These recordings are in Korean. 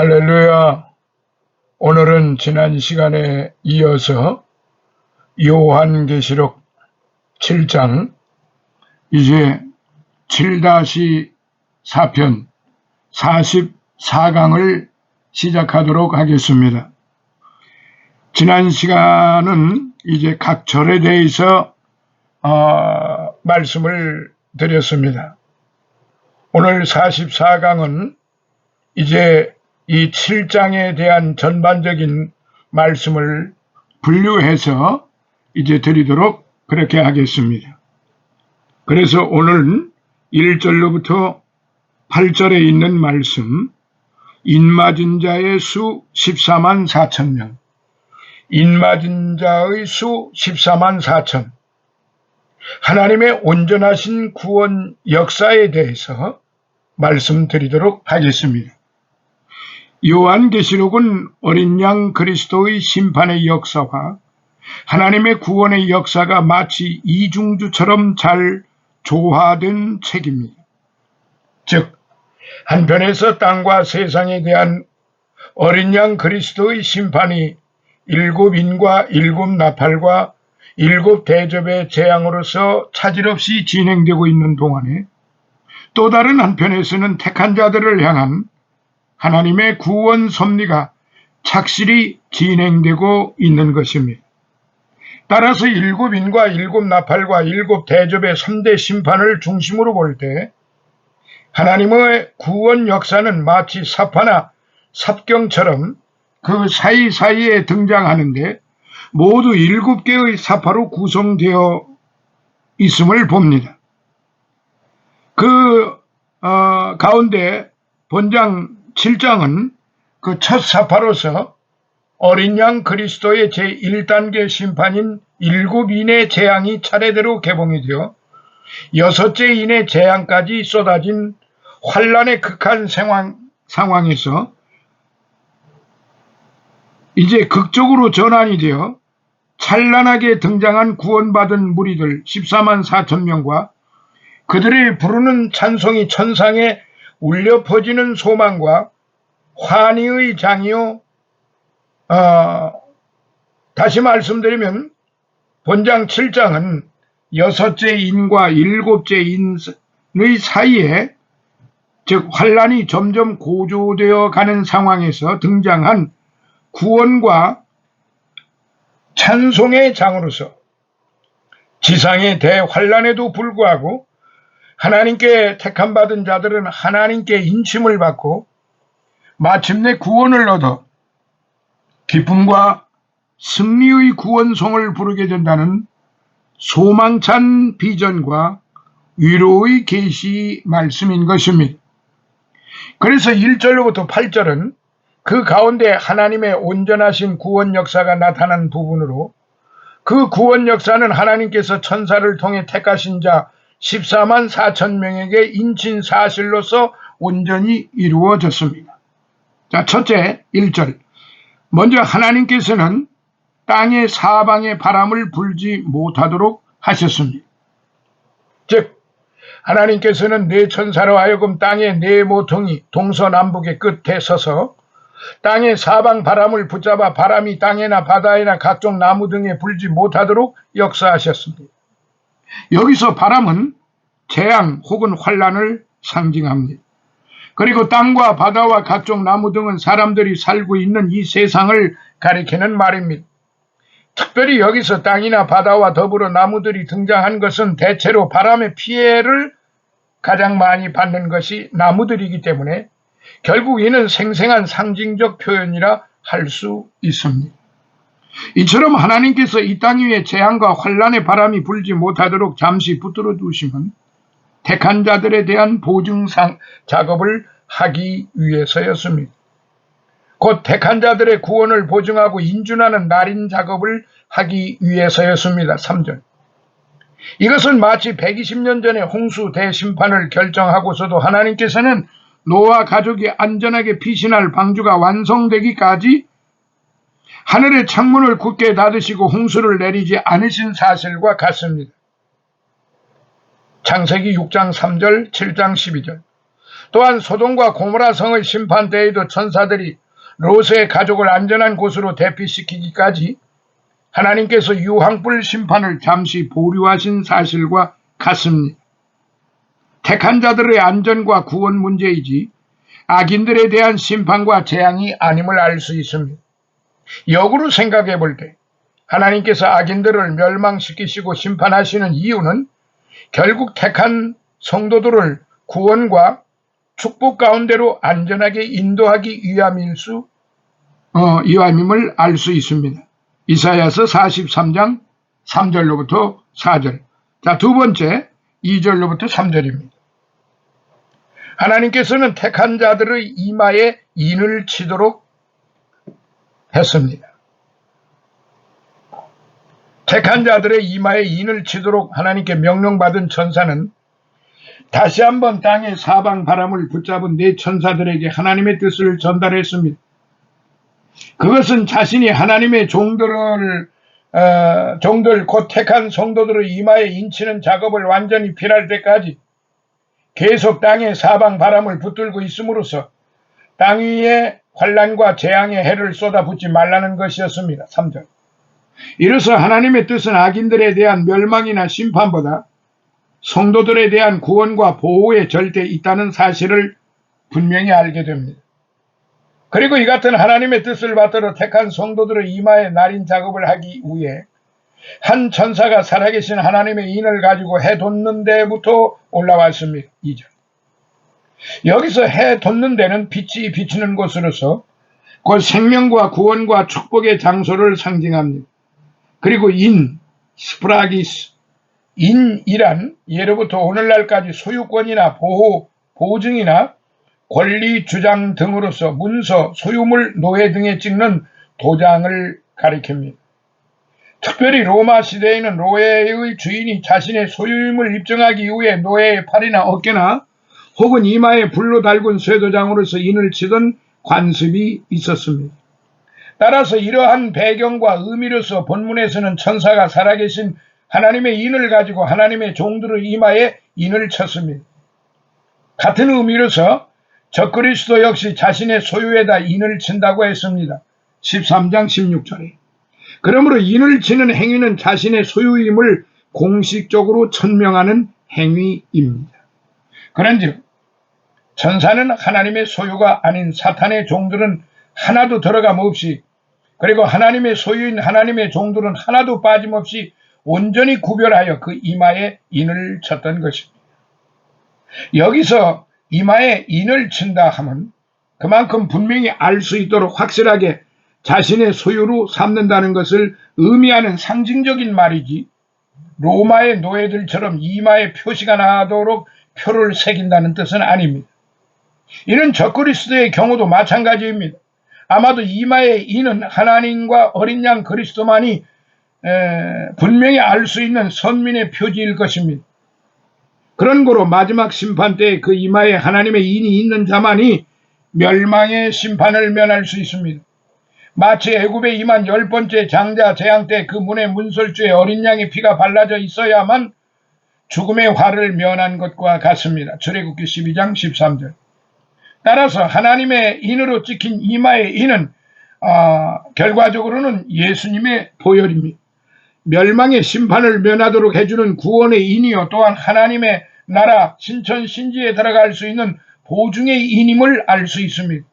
할렐루야. 오늘은 지난 시간에 이어서 요한계시록 7장 이제 7-4편 44강을 시작하도록 하겠습니다. 지난 시간은 이제 각 절에 대해서 말씀을 드렸습니다. 오늘 44강은 이제 이 7장에 대한 전반적인 말씀을 분류해서 이제 드리도록 그렇게 하겠습니다. 그래서 오늘은 1절로부터 8절에 있는 말씀, 인맞은 자의 수 14만 4천 명, 인맞은 자의 수 14만 4천, 하나님의 온전하신 구원 역사에 대해서 말씀드리도록 하겠습니다. 요한계시록은 어린 양 그리스도의 심판의 역사와 하나님의 구원의 역사가 마치 이중주처럼 잘 조화된 책입니다. 즉, 한편에서 땅과 세상에 대한 어린 양 그리스도의 심판이 7인과 7나팔과 7대접의 재앙으로서 차질 없이 진행되고 있는 동안에 또 다른 한편에서는 택한 자들을 향한 하나님의 구원 섭리가 착실히 진행되고 있는 것입니다. 따라서 7인과 7나팔과 7대접의 3대 심판을 중심으로 볼 때 하나님의 구원 역사는 마치 사파나 삽경처럼 그 사이사이에 등장하는데 모두 7개의 사파로 구성되어 있음을 봅니다. 그 가운데 본장 7장은 그 첫 사파로서 어린 양 그리스도의 제1단계 심판인 7인의 재앙이 차례대로 개봉이 되어 6째 인의 재앙까지 쏟아진 환란의 극한 상황에서 이제 극적으로 전환이 되어 찬란하게 등장한 구원받은 무리들 14만 4천 명과 그들이 부르는 찬송이 천상에 울려 퍼지는 소망과 환희의 장이요. 다시 말씀드리면 본장 7장은 6째 인과 7째 인의 사이에 즉 환란이 점점 고조되어 가는 상황에서 등장한 구원과 찬송의 장으로서 지상의 대환란에도 불구하고 하나님께 택함받은 자들은 하나님께 인침을 받고 마침내 구원을 얻어 기쁨과 승리의 구원송을 부르게 된다는 소망찬 비전과 위로의 계시 말씀인 것입니다. 그래서 1절로부터 8절은 그 가운데 하나님의 온전하신 구원 역사가 나타난 부분으로 그 구원 역사는 하나님께서 천사를 통해 택하신 자 14만 4천 명에게 인친 사실로서 온전히 이루어졌습니다. 자, 첫째 1절. 먼저 하나님께서는 땅의 사방에 바람을 불지 못하도록 하셨습니다. 즉, 하나님께서는 네 천사로 하여금 땅의 네 모퉁이 동서남북의 끝에 서서 땅의 사방 바람을 붙잡아 바람이 땅에나 바다에나 각종 나무 등에 불지 못하도록 역사하셨습니다. 여기서 바람은 재앙 혹은 환란을 상징합니다. 그리고 땅과 바다와 각종 나무 등은 사람들이 살고 있는 이 세상을 가리키는 말입니다. 특별히 여기서 땅이나 바다와 더불어 나무들이 등장한 것은 대체로 바람의 피해를 가장 많이 받는 것이 나무들이기 때문에 결국 이는 생생한 상징적 표현이라 할 수 있습니다. 이처럼 하나님께서 이 땅 위에 재앙과 환란의 바람이 불지 못하도록 잠시 붙들어 두시면 택한 자들에 대한 보증 작업을 하기 위해서였습니다. 곧 택한 자들의 구원을 보증하고 인준하는 날인 작업을 하기 위해서였습니다. 3절. 이것은 마치 120년 전에 홍수 대심판을 결정하고서도 하나님께서는 노아 가족이 안전하게 피신할 방주가 완성되기까지 하늘의 창문을 굳게 닫으시고 홍수를 내리지 않으신 사실과 같습니다. 창세기 6장 3절, 7장 12절. 또한 소돔과 고모라 성의 심판 때에도 천사들이 롯의 가족을 안전한 곳으로 대피시키기까지 하나님께서 유황불 심판을 잠시 보류하신 사실과 같습니다. 택한 자들의 안전과 구원 문제이지 악인들에 대한 심판과 재앙이 아님을 알 수 있습니다. 역으로 생각해 볼 때 하나님께서 악인들을 멸망시키시고 심판하시는 이유는 결국 택한 성도들을 구원과 축복 가운데로 안전하게 인도하기 위함임을 알 수 있습니다. 이사야서 43장 3절로부터 4절. 자, 두 번째 2절로부터 3절입니다. 하나님께서는 택한 자들의 이마에 인을 치도록 했습니다. 택한 자들의 이마에 인을 치도록 하나님께 명령받은 천사는 다시 한번 땅의 사방 바람을 붙잡은 네 천사들에게 하나님의 뜻을 전달했습니다. 그것은 자신이 하나님의 종들 곧 택한 성도들의 이마에 인치는 작업을 완전히 필할 때까지 계속 땅의 사방 바람을 붙들고 있음으로써 땅 위에 환난과 재앙의 해를 쏟아붓지 말라는 것이었습니다. 3절. 이로써 하나님의 뜻은 악인들에 대한 멸망이나 심판보다 성도들에 대한 구원과 보호에 절대 있다는 사실을 분명히 알게 됩니다. 그리고 이 같은 하나님의 뜻을 받들어 택한 성도들의 이마에 날인 작업을 하기 위해 한 천사가 살아계신 하나님의 인을 가지고 해 돋는 데부터 올라왔습니다. 2절. 여기서 해 돋는 데는 빛이 비치는 곳으로서 곧 생명과 구원과 축복의 장소를 상징합니다. 그리고 스프라기스, 인이란 예로부터 오늘날까지 소유권이나 보증이나 권리 주장 등으로서 문서, 소유물, 노예 등에 찍는 도장을 가리킵니다. 특별히 로마 시대에는 노예의 주인이 자신의 소유임을 입증하기 위해 노예의 팔이나 어깨나 혹은 이마에 불로 달군 쇠도장으로서 인을 치던 관습이 있었습니다. 따라서 이러한 배경과 의미로서 본문에서는 천사가 살아계신 하나님의 인을 가지고 하나님의 종들의 이마에 인을 쳤습니다. 같은 의미로서 적그리스도 역시 자신의 소유에다 인을 친다고 했습니다. 13장 16절에. 그러므로 인을 치는 행위는 자신의 소유임을 공식적으로 천명하는 행위입니다. 그런즉 천사는 하나님의 소유가 아닌 사탄의 종들은 하나도 들어감 없이, 그리고 하나님의 소유인 하나님의 종들은 하나도 빠짐없이 온전히 구별하여 그 이마에 인을 쳤던 것입니다. 여기서 이마에 인을 친다 하면 그만큼 분명히 알 수 있도록 확실하게 자신의 소유로 삼는다는 것을 의미하는 상징적인 말이지, 로마의 노예들처럼 이마에 표시가 나도록 표를 새긴다는 뜻은 아닙니다. 이는 적그리스도의 경우도 마찬가지입니다. 아마도 이마의 인은 하나님과 어린 양 그리스도만이 분명히 알 수 있는 선민의 표지일 것입니다. 그런 거로 마지막 심판 때 그 이마에 하나님의 인이 있는 자만이 멸망의 심판을 면할 수 있습니다. 마치 애굽에 임한 10번째 장자 재앙 때 그 문의 문설주에 어린 양의 피가 발라져 있어야만 죽음의 화를 면한 것과 같습니다. 출애굽기 12장 13절. 따라서 하나님의 인으로 찍힌 이마의 인은 결과적으로는 예수님의 보혈입니다. 멸망의 심판을 면하도록 해주는 구원의 인이요, 또한 하나님의 나라 신천 신지에 들어갈 수 있는 보증의 인임을 알 수 있습니다.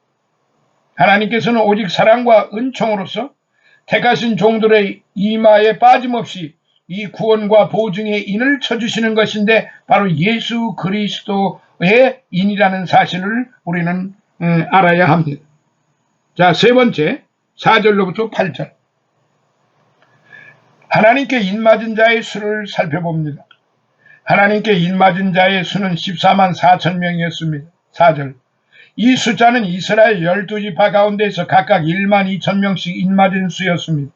하나님께서는 오직 사랑과 은총으로서 택하신 종들의 이마에 빠짐없이 이 구원과 보증의 인을 쳐주시는 것인데 바로 예수 그리스도의 인이라는 사실을 우리는 알아야 합니다. 자, 세 번째 4절로부터 8절. 하나님께 인맞은 자의 수를 살펴봅니다. 하나님께 인맞은 자의 수는 14만 4천 명이었습니다. 4절. 이 숫자는 이스라엘 12지파 가운데서 각각 1만 2천 명씩 인맞은 수였습니다.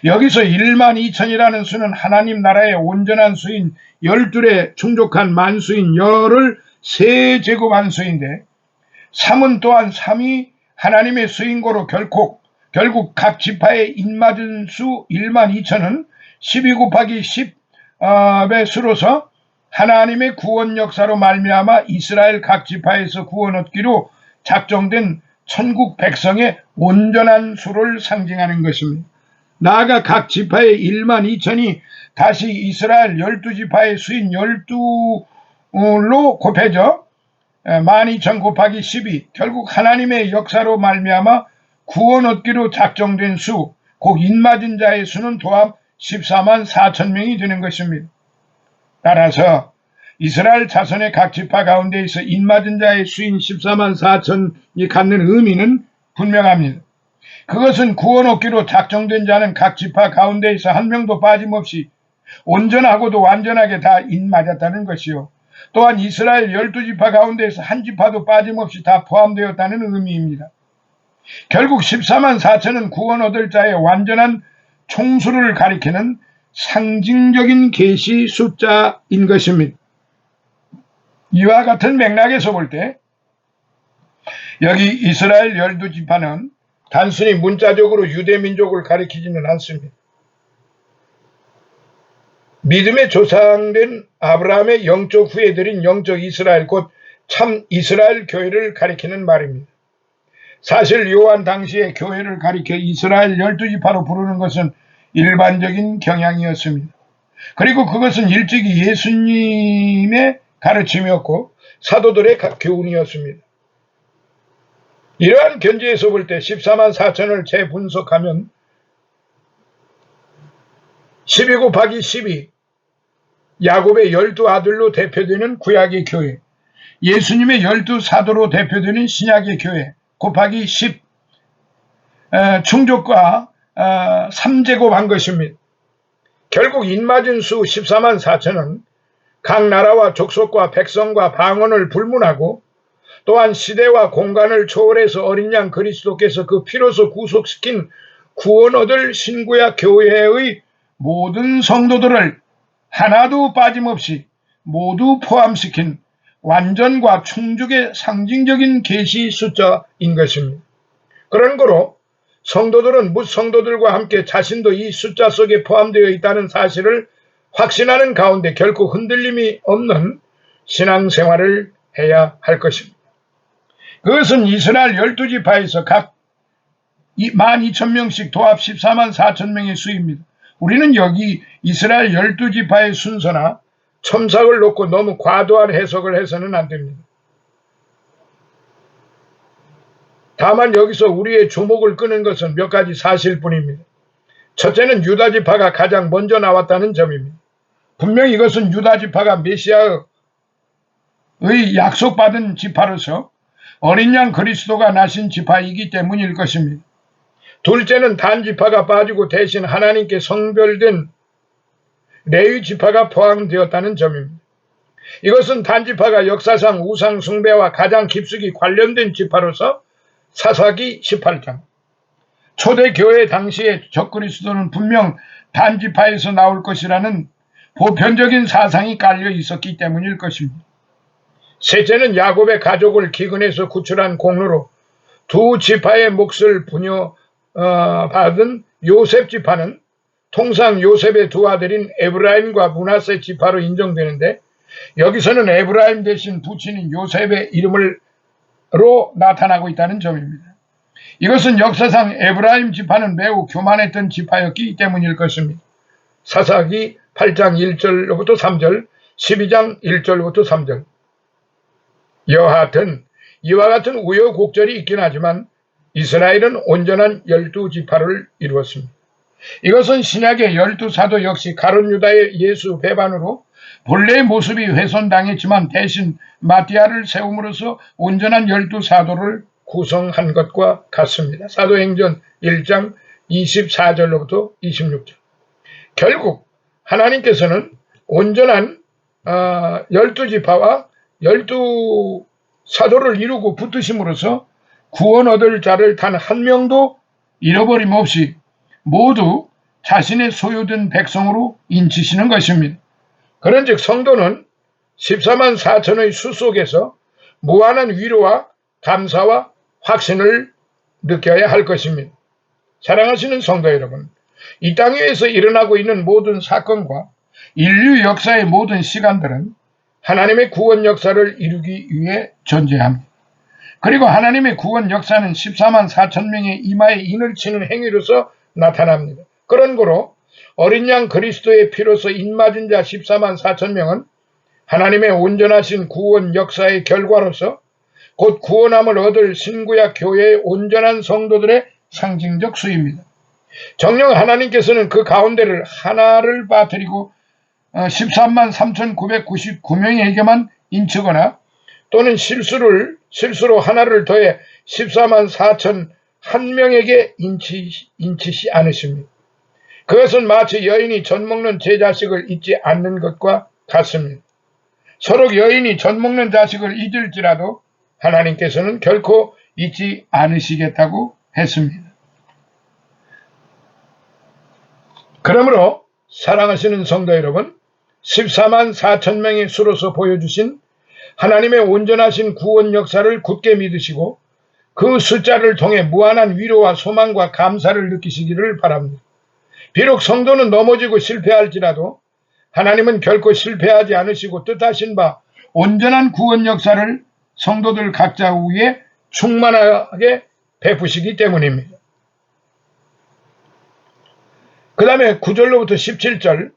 여기서 1만 2천이라는 수는 하나님 나라의 온전한 수인 12에 충족한 만수인 열을 세제곱한 수인데, 3은 또한 3이 하나님의 수인 거로 결국 각 지파에 인맞은 수 1만 2천은 12 곱하기 10의 수로서 하나님의 구원 역사로 말미암아 이스라엘 각 지파에서 구원 얻기로 작정된 천국 백성의 온전한 수를 상징하는 것입니다. 나아가 각 지파의 1만 2천이 다시 이스라엘 12지파의 수인 12로 곱해져 12,000 곱하기 12, 결국 하나님의 역사로 말미암아 구원 얻기로 작정된 수, 곧 인맞은 자의 수는 도합 14만 4천 명이 되는 것입니다. 따라서 이스라엘 자손의 각 지파 가운데에서 인맞은 자의 수인 14만 4천이 갖는 의미는 분명합니다. 그것은 구원 얻기로 작정된 자는 각 지파 가운데에서 한 명도 빠짐없이 온전하고도 완전하게 다 인맞았다는 것이요. 또한 이스라엘 12지파 가운데에서 한 지파도 빠짐없이 다 포함되었다는 의미입니다. 결국 14만 4천은 구원 얻을 자의 완전한 총수를 가리키는 상징적인 계시 숫자인 것입니다. 이와 같은 맥락에서 볼 때 여기 이스라엘 12지파는 단순히 문자적으로 유대민족을 가리키지는 않습니다. 믿음의 조상된 아브라함의 영적 후예들인 영적 이스라엘, 곧 참 이스라엘 교회를 가리키는 말입니다. 사실 요한 당시의 교회를 가리켜 이스라엘 12지파로 부르는 것은 일반적인 경향이었습니다. 그리고 그것은 일찍이 예수님의 가르침이었고 사도들의 교훈이었습니다. 이러한 견지에서 볼 때 14만 4천을 재분석하면 12 곱하기 12, 야곱의 12아들로 대표되는 구약의 교회, 예수님의 12사도로 대표되는 신약의 교회 곱하기 10, 충족과 3제곱한 것입니다. 결국 인맞은 수 14만 4천은 각 나라와 족속과 백성과 방언을 불문하고 또한 시대와 공간을 초월해서 어린 양 그리스도께서 그 피로서 구속시킨 구원 얻을 신구약 교회의 모든 성도들을 하나도 빠짐없이 모두 포함시킨 완전과 충족의 상징적인 계시 숫자인 것입니다. 그런 거로 성도들은 뭇성도들과 함께 자신도 이 숫자 속에 포함되어 있다는 사실을 확신하는 가운데 결코 흔들림이 없는 신앙생활을 해야 할 것입니다. 그것은 이스라엘 12지파에서 각 12,000명씩 도합 14만 4천 명의 수입니다. 우리는 여기 이스라엘 12지파의 순서나 첨삭을 놓고 너무 과도한 해석을 해서는 안 됩니다. 다만 여기서 우리의 주목을 끄는 것은 몇 가지 사실뿐입니다. 첫째는 유다지파가 가장 먼저 나왔다는 점입니다. 분명히 이것은 유다지파가 메시아의 약속받은 지파로서 어린 양 그리스도가 나신 지파이기 때문일 것입니다. 둘째는 단지파가 빠지고 대신 하나님께 성별된 레위 지파가 포함되었다는 점입니다. 이것은 단지파가 역사상 우상 숭배와 가장 깊숙이 관련된 지파로서 사사기 18장, 초대교회 당시의 적그리스도는 분명 단지파에서 나올 것이라는 보편적인 사상이 깔려 있었기 때문일 것입니다. 셋째는 야곱의 가족을 기근에서 구출한 공로로 두 지파의 몫을 받은 요셉 지파는 통상 요셉의 두 아들인 에브라임과 므낫세 지파로 인정되는데 여기서는 에브라임 대신 부친인 요셉의 이름으로 나타나고 있다는 점입니다. 이것은 역사상 에브라임 지파는 매우 교만했던 지파였기 때문일 것입니다. 사사기 8장 1절부터 3절, 12장 1절부터 3절. 여하튼 이와 같은 우여곡절이 있긴 하지만 이스라엘은 온전한 12지파를 이루었습니다. 이것은 신약의 12사도 역시 가룟 유다의 예수 배반으로 본래의 모습이 훼손당했지만 대신 마띠아를 세움으로써 온전한 12사도를 구성한 것과 같습니다. 사도행전 1장 24절로부터 26절. 결국 하나님께서는 온전한 12지파와 12사도를 이루고 붙으심으로써 구원 얻을 자를 단 한 명도 잃어버림 없이 모두 자신의 소유된 백성으로 인치시는 것입니다. 그런즉 성도는 14만 4천의 수 속에서 무한한 위로와 감사와 확신을 느껴야 할 것입니다. 사랑하시는 성도 여러분, 이 땅 위에서 일어나고 있는 모든 사건과 인류 역사의 모든 시간들은 하나님의 구원 역사를 이루기 위해 존재합니다. 그리고 하나님의 구원 역사는 14만 4천 명의 이마에 인을 치는 행위로서 나타납니다. 그런 거로 어린 양 그리스도의 피로서 인맞은 자 14만 4천 명은 하나님의 온전하신 구원 역사의 결과로서 곧 구원함을 얻을 신구약 교회의 온전한 성도들의 상징적 수입니다. 정녕 하나님께서는 그 가운데를 하나를 빠뜨리고 13만 3,999명에게만 인치거나 또는 실수로 하나를 더해 14만 4천 한 명에게 인치시 않으십니다. 그것은 마치 여인이 젖 먹는 제 자식을 잊지 않는 것과 같습니다. 서로 여인이 젖 먹는 자식을 잊을지라도 하나님께서는 결코 잊지 않으시겠다고 했습니다. 그러므로 사랑하시는 성도 여러분, 14만 4천 명의 수로서 보여주신 하나님의 온전하신 구원 역사를 굳게 믿으시고 그 숫자를 통해 무한한 위로와 소망과 감사를 느끼시기를 바랍니다. 비록 성도는 넘어지고 실패할지라도 하나님은 결코 실패하지 않으시고 뜻하신 바 온전한 구원 역사를 성도들 각자 위에 충만하게 베푸시기 때문입니다. 그 다음에 9절로부터 17절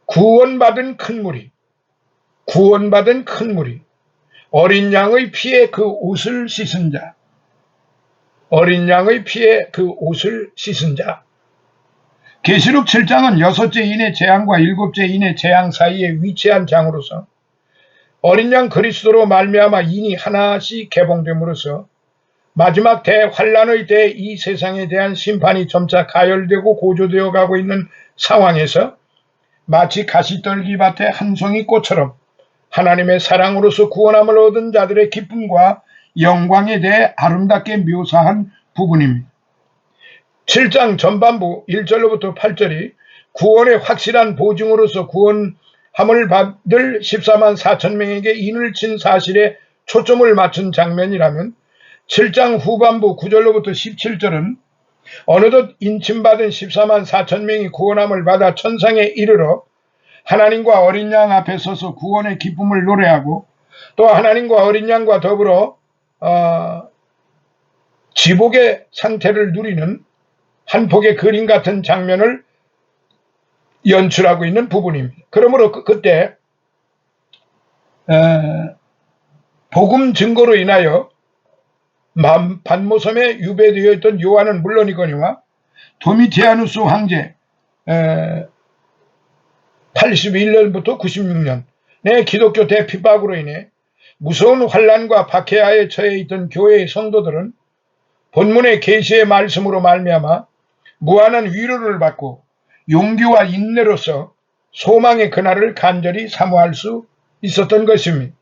구원받은 큰 무리 어린 양의 피에 그 옷을 씻은 자 계시록 7장은 6째 인의 재앙과 7째 인의 재앙 사이에 위치한 장으로서 어린 양 그리스도로 말미암아 인이 하나씩 개봉됨으로써 마지막 대환란의 때 이 세상에 대한 심판이 점차 가열되고 고조되어 가고 있는 상황에서 마치 가시떨기밭의 한 송이 꽃처럼 하나님의 사랑으로서 구원함을 얻은 자들의 기쁨과 영광에 대해 아름답게 묘사한 부분입니다. 7장 전반부 1절로부터 8절이 구원의 확실한 보증으로서 구원함을 받을 14만 4천 명에게 인을 친 사실에 초점을 맞춘 장면이라면 7장 후반부 9절로부터 17절은 어느덧 인침받은 14만 4천 명이 구원함을 받아 천상에 이르러 하나님과 어린 양 앞에 서서 구원의 기쁨을 노래하고 또 하나님과 어린 양과 더불어 지복의 상태를 누리는 한 폭의 그림 같은 장면을 연출하고 있는 부분입니다. 그러므로 그때 복음 증거로 인하여 반모섬에 유배되어 있던 요한은 물론이거니와 도미티아누스 황제 81년부터 96년 내 기독교 대핍박으로 인해 무서운 환란과 박해하에 처해 있던 교회의 성도들은 본문의 계시의 말씀으로 말미암아 무한한 위로를 받고 용기와 인내로서 소망의 그날을 간절히 사모할 수 있었던 것입니다.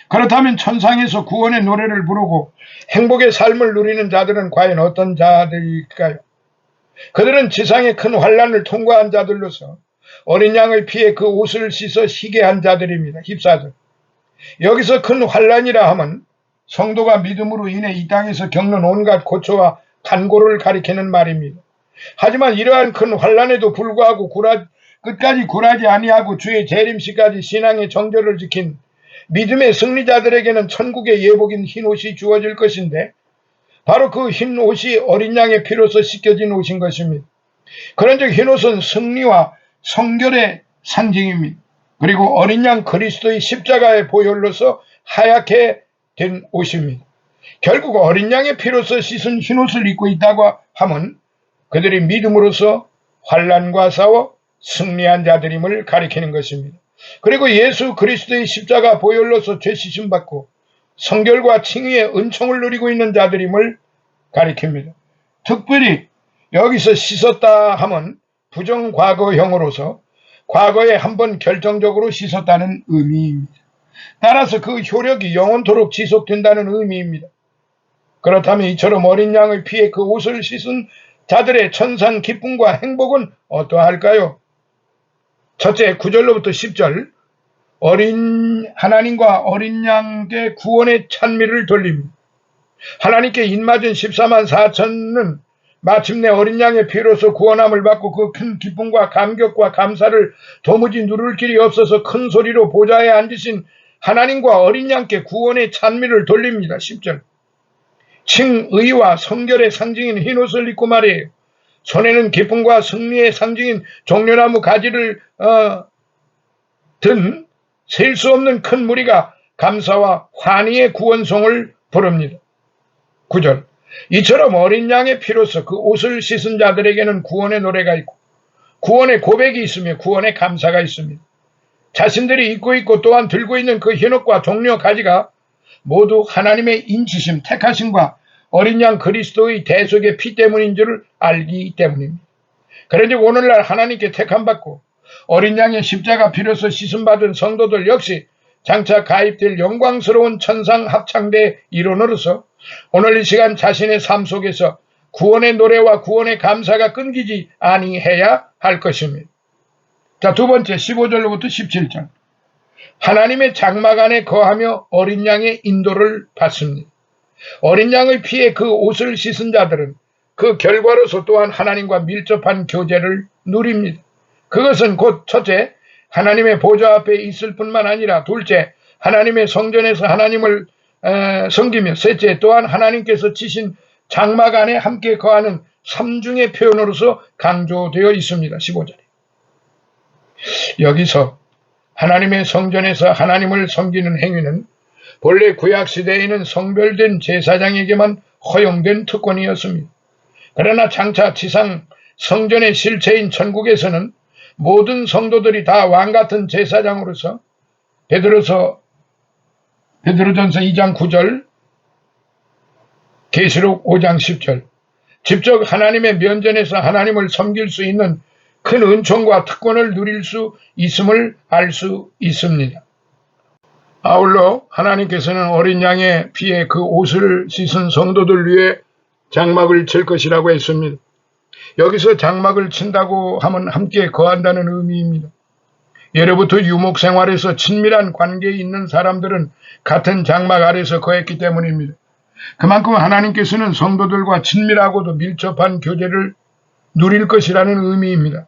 그렇다면 천상에서 구원의 노래를 부르고 행복의 삶을 누리는 자들은 과연 어떤 자들일까요? 그들은 지상의 큰 환란을 통과한 자들로서 어린 양의 피에 그 옷을 씻어 희게 한 자들입니다. 힙사들. 여기서 큰 환란이라 함은 성도가 믿음으로 인해 이 땅에서 겪는 온갖 고초와 간고를 가리키는 말입니다. 하지만 이러한 큰 환란에도 불구하고 끝까지 굴하지 아니하고 주의 재림시까지 신앙의 정절을 지킨 믿음의 승리자들에게는 천국의 예복인 흰 옷이 주어질 것인데 바로 그 흰 옷이 어린 양의 피로서 씻겨진 옷인 것입니다. 그런즉 흰 옷은 승리와 성결의 상징입니다. 그리고 어린 양 그리스도의 십자가의 보혈로서 하얗게 된 옷입니다. 결국 어린 양의 피로서 씻은 흰 옷을 입고 있다고 하면 그들이 믿음으로써 환난과 싸워 승리한 자들임을 가리키는 것입니다. 그리고 예수 그리스도의 십자가 보혈로서 죄 씻음 받고 성결과 칭의의 은총을 누리고 있는 자들임을 가리킵니다. 특별히 여기서 씻었다 하면 부정과거형으로서 과거에 한번 결정적으로 씻었다는 의미입니다. 따라서 그 효력이 영원토록 지속된다는 의미입니다. 그렇다면 이처럼 어린 양의 피에 그 옷을 씻은 자들의 천상 기쁨과 행복은 어떠할까요? 첫째, 9절로부터 10절 하나님과 어린 양의 구원의 찬미를 돌립니다. 하나님께 인맞은 14만 4천은 마침내 어린 양의 피로서 구원함을 받고 그 큰 기쁨과 감격과 감사를 도무지 누를 길이 없어서 큰 소리로 보좌에 앉으신 하나님과 어린 양께 구원의 찬미를 돌립니다. 10절. 칭의와 성결의 상징인 흰옷을 입고 말이에요. 손에는 기쁨과 승리의 상징인 종려나무 가지를 든 셀 수 없는 큰 무리가 감사와 환희의 구원송을 부릅니다. 9절. 이처럼 어린 양의 피로서 그 옷을 씻은 자들에게는 구원의 노래가 있고 구원의 고백이 있으며 구원의 감사가 있습니다. 자신들이 입고 있고 또한 들고 있는 그 흰옷과 종려 가지가 모두 하나님의 인치심, 택하심과 어린 양 그리스도의 대속의 피 때문인 줄을 알기 때문입니다. 그런즉 오늘날 하나님께 택함받고 어린 양의 십자가 피로서 씻음받은 성도들 역시 장차 가입될 영광스러운 천상 합창대 일원으로서 오늘 이 시간 자신의 삶 속에서 구원의 노래와 구원의 감사가 끊기지 아니해야 할 것입니다. 자, 두 번째 15절로부터 17절. 하나님의 장막 안에 거하며 어린 양의 인도를 받습니다. 어린 양의 피에 그 옷을 씻은 자들은 그 결과로서 또한 하나님과 밀접한 교제를 누립니다. 그것은 곧 첫째, 하나님의 보좌 앞에 있을 뿐만 아니라 둘째, 하나님의 성전에서 하나님을 섬기며 셋째, 또한 하나님께서 치신 장막 안에 함께 거하는 삼중의 표현으로서 강조되어 있습니다. 15절에. 여기서 하나님의 성전에서 하나님을 섬기는 행위는 본래 구약시대에는 성별된 제사장에게만 허용된 특권이었습니다. 그러나 장차 지상 성전의 실체인 천국에서는 모든 성도들이 다 왕같은 제사장으로서 베드로전서 2장 9절, 계시록 5장 10절 직접 하나님의 면전에서 하나님을 섬길 수 있는 큰 은총과 특권을 누릴 수 있음을 알 수 있습니다. 아울러 하나님께서는 어린 양의 피에 그 옷을 씻은 성도들 위해 장막을 칠 것이라고 했습니다. 여기서 장막을 친다고 하면 함께 거한다는 의미입니다. 예로부터 유목 생활에서 친밀한 관계에 있는 사람들은 같은 장막 아래서 거했기 때문입니다. 그만큼 하나님께서는 성도들과 친밀하고도 밀접한 교제를 누릴 것이라는 의미입니다.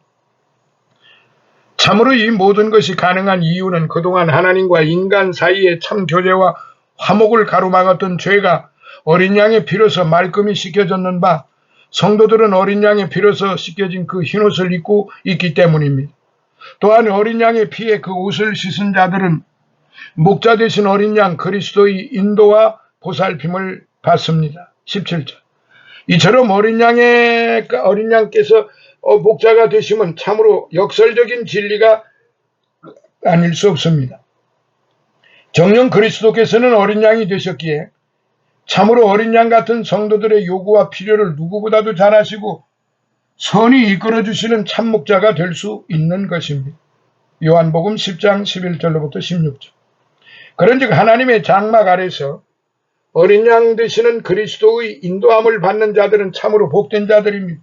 참으로 이 모든 것이 가능한 이유는 그동안 하나님과 인간 사이의 참 교제와 화목을 가로막았던 죄가 어린 양의 피로서 말끔히 씻겨졌는 바 성도들은 어린 양의 피로서 씻겨진 그 흰옷을 입고 있기 때문입니다. 또한 어린 양의 피에 그 옷을 씻은 자들은 목자 되신 어린 양 그리스도의 인도와 보살핌을 받습니다. 17절. 이처럼 어린 양께서 목자가 되시면 참으로 역설적인 진리가 아닐 수 없습니다. 정녕 그리스도께서는 어린 양이 되셨기에 참으로 어린 양 같은 성도들의 요구와 필요를 누구보다도 잘 아시고 선히 이끌어주시는 참목자가 될 수 있는 것입니다. 요한복음 10장 11절로부터 16절. 그런즉 하나님의 장막 아래서 어린 양 되시는 그리스도의 인도함을 받는 자들은 참으로 복된 자들입니다.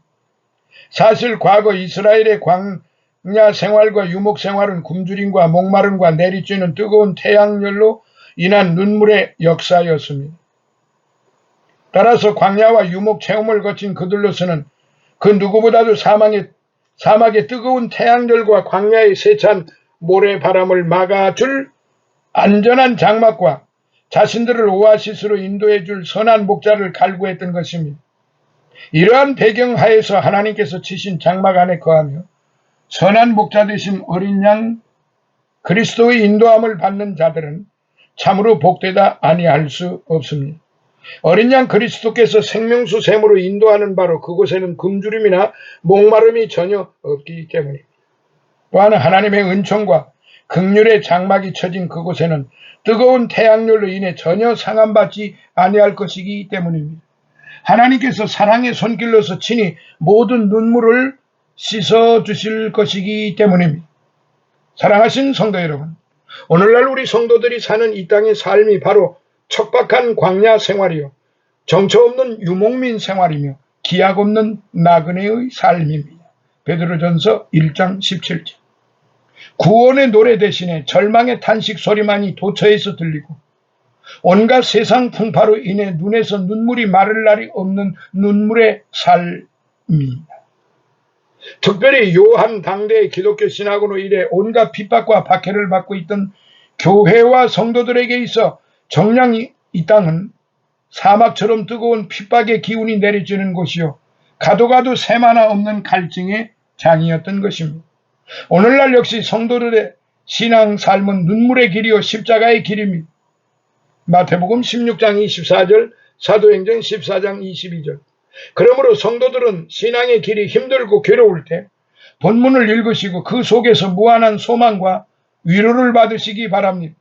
사실 과거 이스라엘의 광야 생활과 유목 생활은 굶주림과 목마름과 내리쬐는 뜨거운 태양열로 인한 눈물의 역사였습니다. 따라서 광야와 유목 체험을 거친 그들로서는 그 누구보다도 사막의 뜨거운 태양열과 광야의 세찬 모래바람을 막아줄 안전한 장막과 자신들을 오아시스로 인도해줄 선한 목자를 갈구했던 것입니다. 이러한 배경 하에서 하나님께서 치신 장막 안에 거하며 선한 목자 되신 어린 양 그리스도의 인도함을 받는 자들은 참으로 복되다 아니할 수 없습니다. 어린 양 그리스도께서 생명수 샘으로 인도하는 바로 그곳에는 굶주림이나 목마름이 전혀 없기 때문입니다. 또한 하나님의 은총과 긍휼의 장막이 쳐진 그곳에는 뜨거운 태양열로 인해 전혀 상함받지 아니할 것이기 때문입니다. 하나님께서 사랑의 손길로서 친히 모든 눈물을 씻어주실 것이기 때문입니다. 사랑하신 성도 여러분, 오늘날 우리 성도들이 사는 이 땅의 삶이 바로 척박한 광야 생활이요 정처 없는 유목민 생활이며 기약 없는 나그네의 삶입니다. 베드로전서 1장 17절. 구원의 노래 대신에 절망의 탄식 소리만이 도처에서 들리고 온갖 세상 풍파로 인해 눈에서 눈물이 마를 날이 없는 눈물의 삶 특별히 요한 당대의 기독교 신학으로 인해 온갖 핍박과 박해를 받고 있던 교회와 성도들에게 있어 정녕 이 땅은 사막처럼 뜨거운 핍박의 기운이 내려지는 곳이요 가도 가도 샘하나 없는 갈증의 장이었던 것입니다. 오늘날 역시 성도들의 신앙 삶은 눈물의 길이요 십자가의 길입니다. 마태복음 16장 24절, 사도행전 14장 22절. 그러므로 성도들은 신앙의 길이 힘들고 괴로울 때 본문을 읽으시고 그 속에서 무한한 소망과 위로를 받으시기 바랍니다.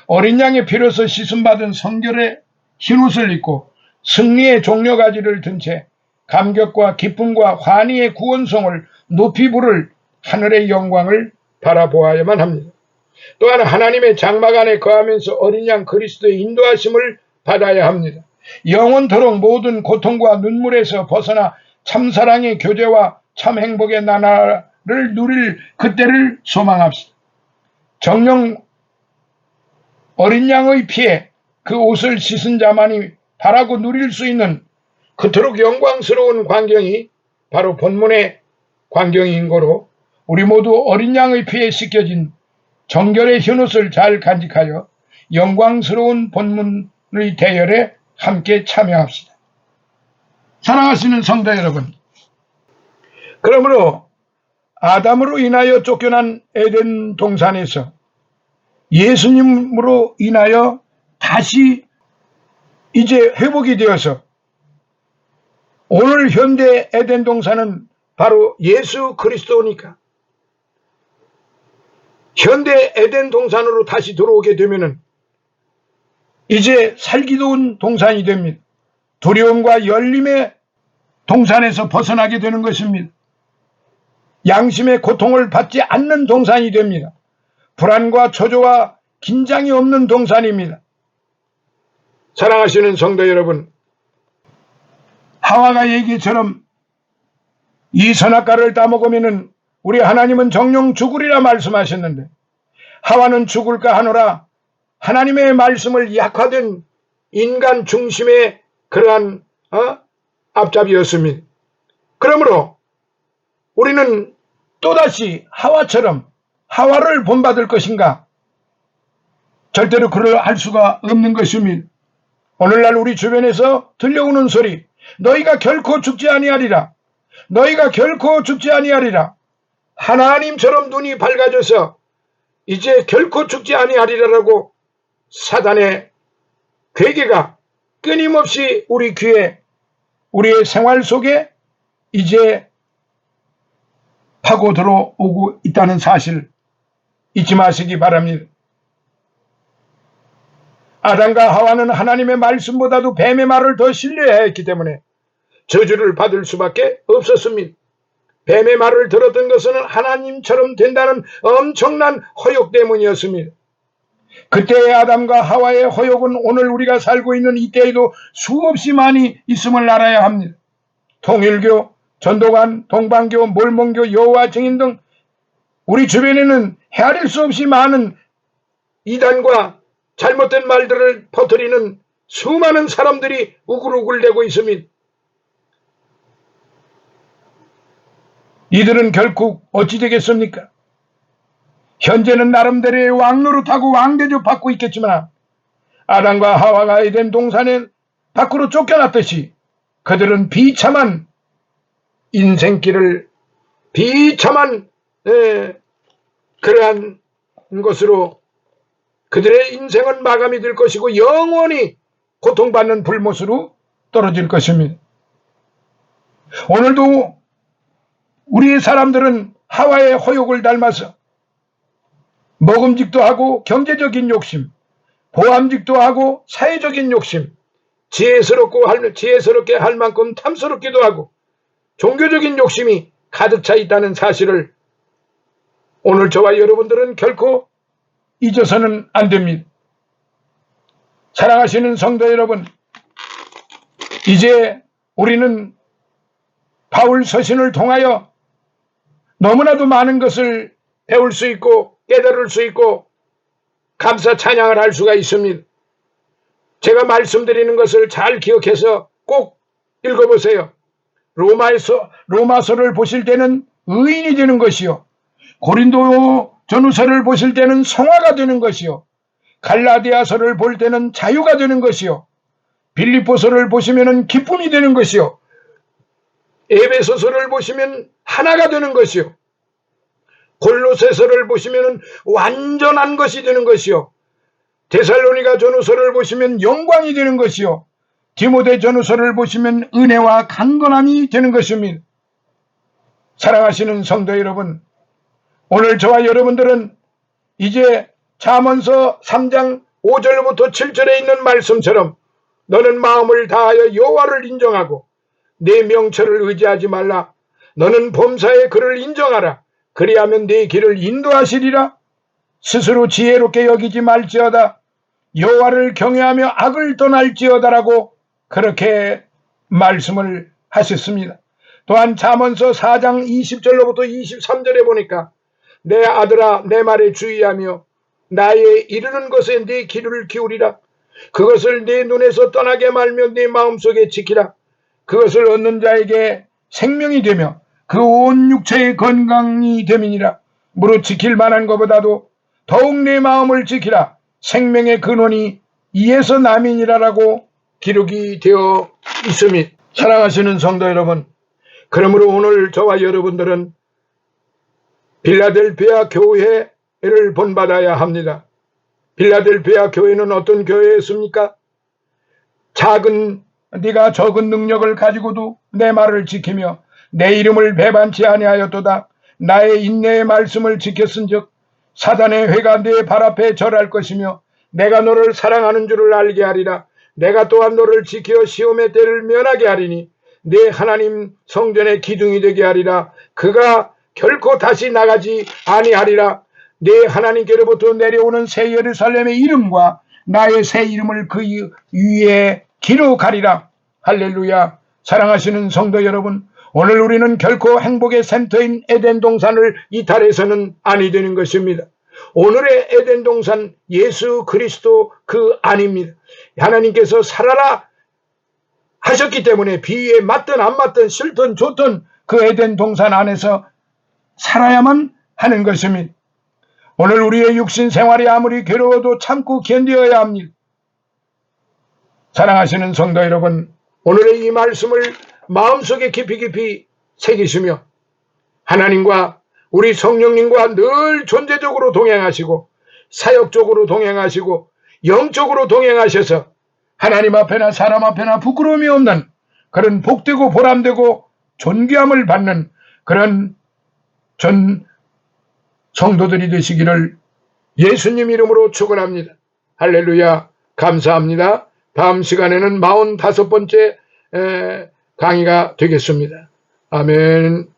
어린 양의 피로서 씻음받은 성결의 흰옷을 입고 승리의 종려가지를 든 채 감격과 기쁨과 환희의 구원송을 높이 부를 하늘의 영광을 바라보아야만 합니다. 또한 하나님의 장막 안에 거하면서 어린 양 그리스도의 인도하심을 받아야 합니다. 영원토록 모든 고통과 눈물에서 벗어나 참사랑의 교제와 참 행복의 나라를 누릴 그때를 소망합시다. 정녕 어린 양의 피에 그 옷을 씻은 자만이 바라고 누릴 수 있는 그토록 영광스러운 광경이 바로 본문의 광경인 거로 우리 모두 어린 양의 피에 씻겨진 정결의 흰옷을 잘 간직하여 영광스러운 본문의 대열에 함께 참여합시다. 사랑하시는 성도 여러분, 그러므로 아담으로 인하여 쫓겨난 에덴 동산에서 예수님으로 인하여 다시 이제 회복이 되어서 오늘 현대 에덴 동산은 바로 예수 그리스도니까 현대 에덴 동산으로 다시 들어오게 되면은 이제 살기 좋은 동산이 됩니다. 두려움과 열림의 동산에서 벗어나게 되는 것입니다. 양심의 고통을 받지 않는 동산이 됩니다. 불안과 초조와 긴장이 없는 동산입니다. 사랑하시는 성도 여러분, 하와가 얘기처럼 이 선악과를 따먹으면은 우리 하나님은 정령 죽으리라 말씀하셨는데 하와는 죽을까 하노라 하나님의 말씀을 약화된 인간 중심의 그러한 앞잡이였습니다. 그러므로 우리는 또다시 하와처럼 하와를 본받을 것인가? 절대로 그럴 수가 없는 것입니다. 오늘날 우리 주변에서 들려오는 소리, 너희가 결코 죽지 아니하리라. 너희가 결코 죽지 아니하리라. 하나님처럼 눈이 밝아져서 이제 결코 죽지 아니하리라라고 사단의 괴계가 끊임없이 우리 귀에 우리의 생활 속에 이제 파고 들어오고 있다는 사실 잊지 마시기 바랍니다. 아담과 하와는 하나님의 말씀보다도 뱀의 말을 더 신뢰해야 했기 때문에 저주를 받을 수밖에 없었습니다. 뱀의 말을 들었던 것은 하나님처럼 된다는 엄청난 허욕 때문이었습니다. 그때의 아담과 하와의 허욕은 오늘 우리가 살고 있는 이때에도 수없이 많이 있음을 알아야 합니다. 통일교, 전도관, 동방교, 몰몬교, 여호와 증인 등 우리 주변에는 헤아릴 수 없이 많은 이단과 잘못된 말들을 퍼뜨리는 수많은 사람들이 우글우글대고 있습니다. 이들은 결국 어찌 되겠습니까? 현재는 나름대로의 왕노릇하고 왕대접 받고 있겠지만 아담과 하와가 에덴 동산에 밖으로 쫓겨났듯이 그들은 비참한 인생길을 비참한 그러한 것으로 그들의 인생은 마감이 될 것이고 영원히 고통받는 불못으로 떨어질 것입니다. 오늘도 우리의 사람들은 하와의 허욕을 닮아서 먹음직도 하고 경제적인 욕심, 보암직도 하고 사회적인 욕심, 지혜스럽게 할 만큼 탐스럽기도 하고 종교적인 욕심이 가득 차 있다는 사실을 오늘 저와 여러분들은 결코 잊어서는 안 됩니다. 사랑하시는 성도 여러분, 이제 우리는 바울 서신을 통하여 너무나도 많은 것을 배울 수 있고 깨달을 수 있고 감사 찬양을 할 수가 있습니다. 제가 말씀드리는 것을 잘 기억해서 꼭 읽어보세요. 로마서를 보실 때는 의인이 되는 것이요, 고린도 전후서를 보실 때는 성화가 되는 것이요, 갈라디아서를 볼 때는 자유가 되는 것이요, 빌립보서를 보시면 기쁨이 되는 것이요, 에베소서를 보시면 하나가 되는 것이요, 골로새서를 보시면 완전한 것이 되는 것이요, 데살로니가 전후서를 보시면 영광이 되는 것이요, 디모데 전후서를 보시면 은혜와 강건함이 되는 것입니다. 사랑하시는 성도 여러분, 오늘 저와 여러분들은 이제 잠언서 3장 5절부터 7절에 있는 말씀처럼 너는 마음을 다하여 여호와를 인정하고 내 명철을 의지하지 말라. 너는 범사에 그를 인정하라. 그리하면 네 길을 인도하시리라. 스스로 지혜롭게 여기지 말지어다. 여호와를 경외하며 악을 떠날지어다라고 그렇게 말씀을 하셨습니다. 또한 잠언서 4장 20절로부터 23절에 보니까 내 아들아 내 말에 주의하며 나의 이르는 것에 네 귀를 기울이라. 그것을 네 눈에서 떠나게 말며 네 마음속에 지키라. 그것을 얻는 자에게 생명이 되며 그 온 육체의 건강이 됨이니라. 무릇 지킬 만한 것보다도 더욱 내 마음을 지키라. 생명의 근원이 이에서 남이니라라고 기록이 되어 있습니다. 사랑하시는 성도 여러분, 그러므로 오늘 저와 여러분들은 빌라델피아 교회를 본받아야 합니다. 빌라델피아 교회는 어떤 교회였습니까? 네가 적은 능력을 가지고도 내 말을 지키며 내 이름을 배반치 아니하였도다. 나의 인내의 말씀을 지켰은즉 사단의 회가 내 발 앞에 절할 것이며 내가 너를 사랑하는 줄을 알게 하리라. 내가 또한 너를 지켜 시험의 때를 면하게 하리니 내 하나님 성전의 기둥이 되게 하리라. 그가 결코 다시 나가지 아니하리라. 내 하나님께로부터 내려오는 새 예루살렘의 이름과 나의 새 이름을 그 위에 기록하리라. 할렐루야. 사랑하시는 성도 여러분, 오늘 우리는 결코 행복의 센터인 에덴 동산을 이탈해서는 아니 되는 것입니다. 오늘의 에덴 동산 예수 그리스도 그 안입니다. 하나님께서 살아라 하셨기 때문에 비위에 맞든 안 맞든 싫든 좋든 그 에덴 동산 안에서 살아야만 하는 것입니다. 오늘 우리의 육신 생활이 아무리 괴로워도 참고 견뎌야 합니다. 사랑하시는 성도 여러분, 오늘의 이 말씀을 마음속에 깊이 새기시며 하나님과 우리 성령님과 늘 존재적으로 동행하시고 사역적으로 동행하시고 영적으로 동행하셔서 하나님 앞에나 사람 앞에나 부끄러움이 없는 그런 복되고 보람되고 존귀함을 받는 그런 전 성도들이 되시기를 예수님 이름으로 축원합니다. 할렐루야. 감사합니다. 다음 시간에는 45번째 강의가 되겠습니다. 아멘.